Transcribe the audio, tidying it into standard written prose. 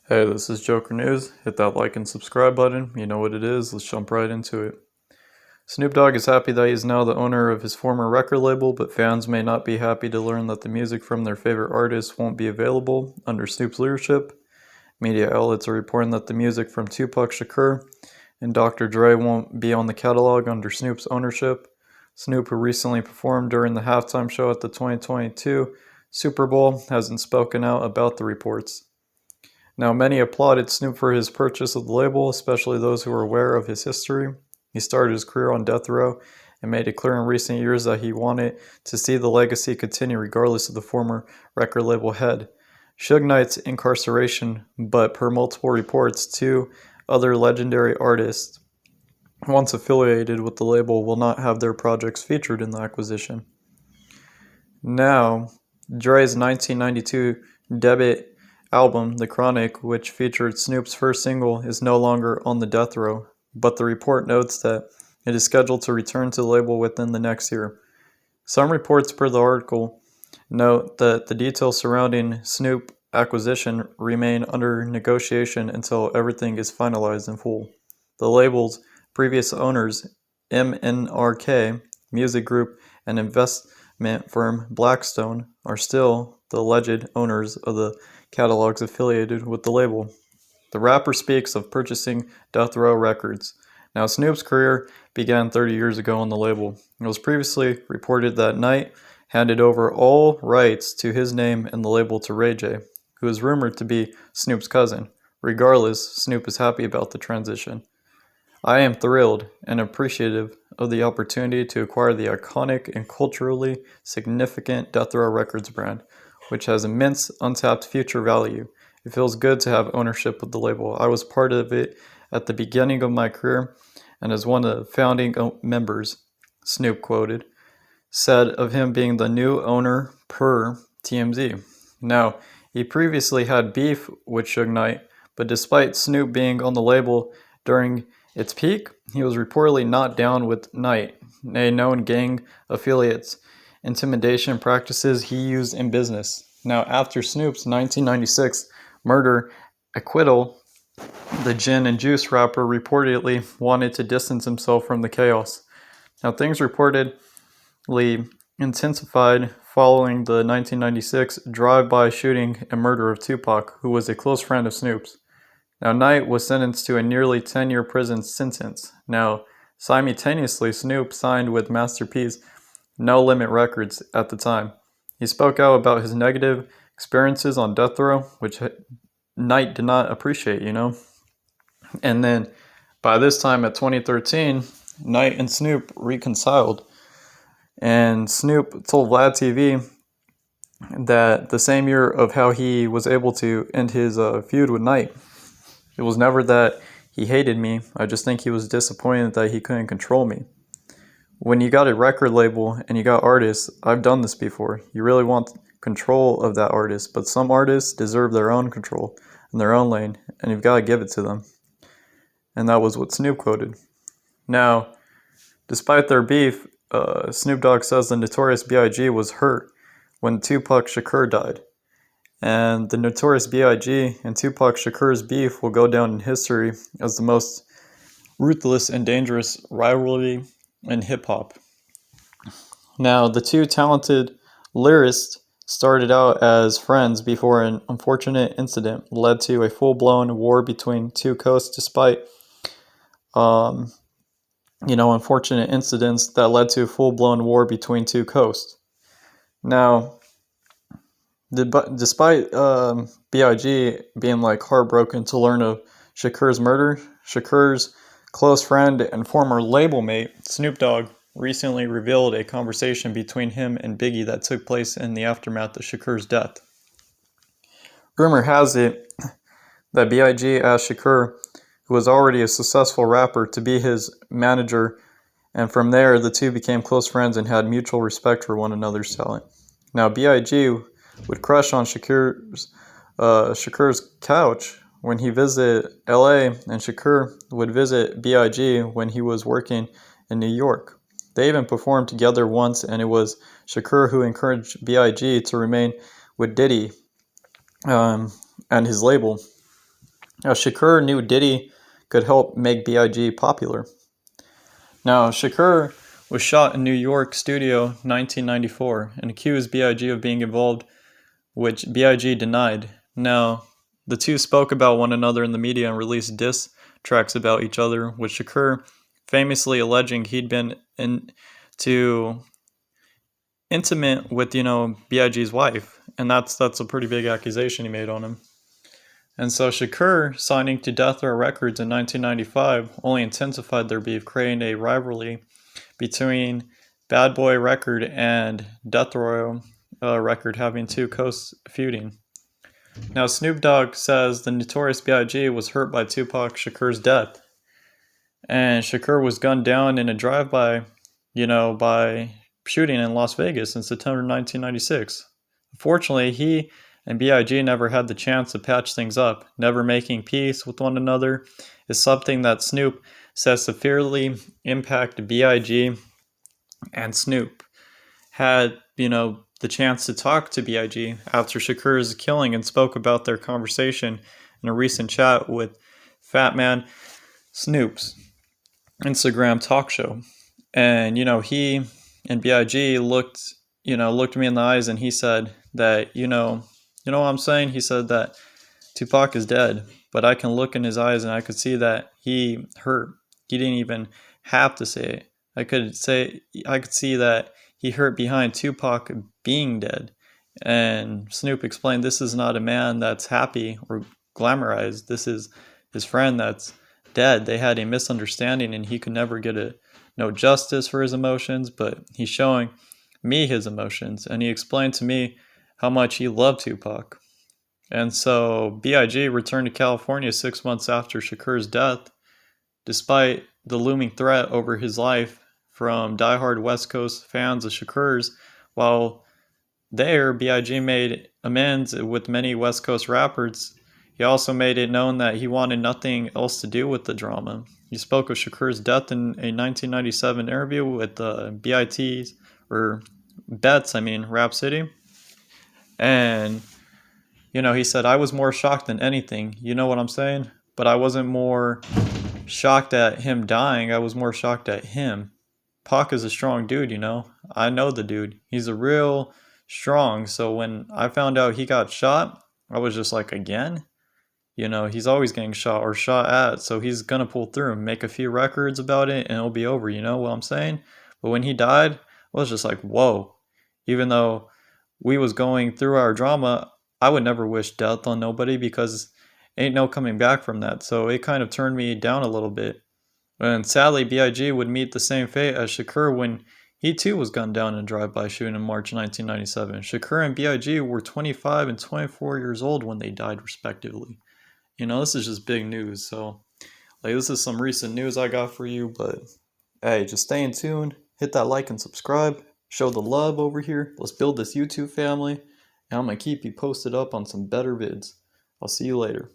Hey, this is Joker News. Hit that like and subscribe button. You know what it is. Let's jump right into it. Snoop Dogg is happy that he is now the owner of his former record label, but fans may not be happy to learn that the music from their favorite artists won't be available under Snoop's leadership. Media outlets are reporting that the music from Tupac Shakur and Dr. Dre won't be on the catalog under Snoop's ownership. Snoop, who recently performed during the halftime show at the 2022 Super Bowl, hasn't spoken out about the reports. Now, many applauded Snoop for his purchase of the label, especially those who were aware of his history. He started his career on death row and made it clear in recent years that he wanted to see the legacy continue regardless of the former record label head. Suge Knight's incarceration, but per multiple reports, two other legendary artists once affiliated with the label will not have their projects featured in the acquisition. Now, Dre's 1992 debut album, The Chronic, which featured Snoop's first single, is no longer on the death row, but the report notes that it is scheduled to return to the label within the next year. Some reports per the article note that the details surrounding Snoop acquisition remain under negotiation until everything is finalized in full. The label's previous owners, MNRK Music Group and investment firm Blackstone, are still the alleged owners of the catalogs affiliated with the label. The rapper speaks of purchasing Death Row Records. Now, Snoop's career began 30 years ago on the label. It was previously reported that Knight handed over all rights to his name and the label to Ray J, who is rumored to be Snoop's cousin. Regardless, Snoop is happy about the transition. I am thrilled and appreciative of the opportunity to acquire the iconic and culturally significant Death Row Records brand, which has immense untapped future value. It feels good to have ownership of the label. I was part of it at the beginning of my career and as one of the founding members, Snoop quoted, said of him being the new owner per TMZ. Now, he previously had beef with Suge Knight, but despite Snoop being on the label during its peak, he was reportedly not down with Knight, a known gang affiliate's intimidation practices he used in business. Now, after Snoop's 1996 murder acquittal, the Gin and Juice rapper reportedly wanted to distance himself from the chaos. Now, things reportedly intensified following the 1996 drive-by shooting and murder of Tupac, who was a close friend of Snoop's. Now, Knight was sentenced to a nearly 10-year prison sentence. Now, simultaneously, Snoop signed with Master P's No Limit Records at the time. He spoke out about his negative experiences on death row, which Knight did not appreciate, And then by this time at 2013, Knight and Snoop reconciled. And Snoop told Vlad TV that the same year of how he was able to end his feud with Knight, it was never that he hated me. I just think he was disappointed that he couldn't control me. When you got a record label and you got artists, I've done this before. You really want control of that artist, but some artists deserve their own control in their own lane, and you've got to give it to them. And that was what Snoop quoted. Now, despite their beef, Snoop Dogg says the Notorious B.I.G. was hurt when Tupac Shakur died. And the Notorious B.I.G. and Tupac Shakur's beef will go down in history as the most ruthless and dangerous rivalry in hip-hop. Now, the two talented lyricists started out as friends before an unfortunate incident led to a full-blown war between two coasts despite unfortunate incidents that led to a full-blown war between two coasts. Now, despite B.I.G. being heartbroken to learn of Shakur's murder, Shakur's close friend and former label mate, Snoop Dogg, recently revealed a conversation between him and Biggie that took place in the aftermath of Shakur's death. Rumor has it that B.I.G. asked Shakur, who was already a successful rapper, to be his manager, and from there the two became close friends and had mutual respect for one another's talent. Now, B.I.G. would crush on Shakur's couch when he visited LA, and Shakur would visit B.I.G. when he was working in New York. They even performed together once, and it was Shakur who encouraged B.I.G. to remain with Diddy and his label. Now, Shakur knew Diddy could help make B.I.G. popular. Now, Shakur was shot in New York studio 1994 and accused B.I.G. of being involved, which B.I.G. denied. Now, the two spoke about one another in the media and released diss tracks about each other, with Shakur famously alleging he'd been intimate with, B.I.G.'s wife, and that's a pretty big accusation he made on him. And so Shakur signing to Death Row Records in 1995 only intensified their beef, creating a rivalry between Bad Boy Record and Death Row Record, having two coasts feuding. Now, Snoop Dogg says the Notorious B.I.G. was hurt by Tupac Shakur's death, and Shakur was gunned down in a drive-by, by shooting in Las Vegas in September 1996. Unfortunately, he and B.I.G. never had the chance to patch things up. Never making peace with one another is something that Snoop says severely impacted B.I.G. and Snoop had, the chance to talk to B.I.G. after Shakur's killing and spoke about their conversation in a recent chat with Fat Man Snoop's Instagram talk show. And, he and B.I.G. looked me in the eyes, and he said that, you know what I'm saying? He said that Tupac is dead, but I can look in his eyes and I could see that he hurt. He didn't even have to say it. I could see that he hurt behind Tupac being dead. And Snoop explained this is not a man that's happy or glamorized. This is his friend that's dead. They had a misunderstanding and he could never get no justice for his emotions, but he's showing me his emotions. And he explained to me how much he loved Tupac. And so B.I.G. returned to California 6 months after Shakur's death, despite the looming threat over his life from diehard West Coast fans of Shakur's. While there, B.I.G. made amends with many West Coast rappers. He also made it known that he wanted nothing else to do with the drama. He spoke of Shakur's death in a 1997 interview with B.I.T.'s, or Betts, Rap City. And, he said, I was more shocked than anything. You know what I'm saying? But I wasn't more shocked at him dying. I was more shocked at him. Pac is a strong dude, I know the dude. He's a real strong. So when I found out he got shot, I was just like, again? He's always getting shot or shot at. So he's going to pull through and make a few records about it and it'll be over. You know what I'm saying? But when he died, I was just like, whoa. Even though we was going through our drama, I would never wish death on nobody because ain't no coming back from that. So it kind of turned me down a little bit. And sadly, B.I.G. would meet the same fate as Shakur when he too was gunned down in a drive-by shooting in March 1997. Shakur and B.I.G. were 25 and 24 years old when they died respectively. This is just big news. So, this is some recent news I got for you. But, hey, just stay in tune. Hit that like and subscribe. Show the love over here. Let's build this YouTube family. And I'm going to keep you posted up on some better vids. I'll see you later.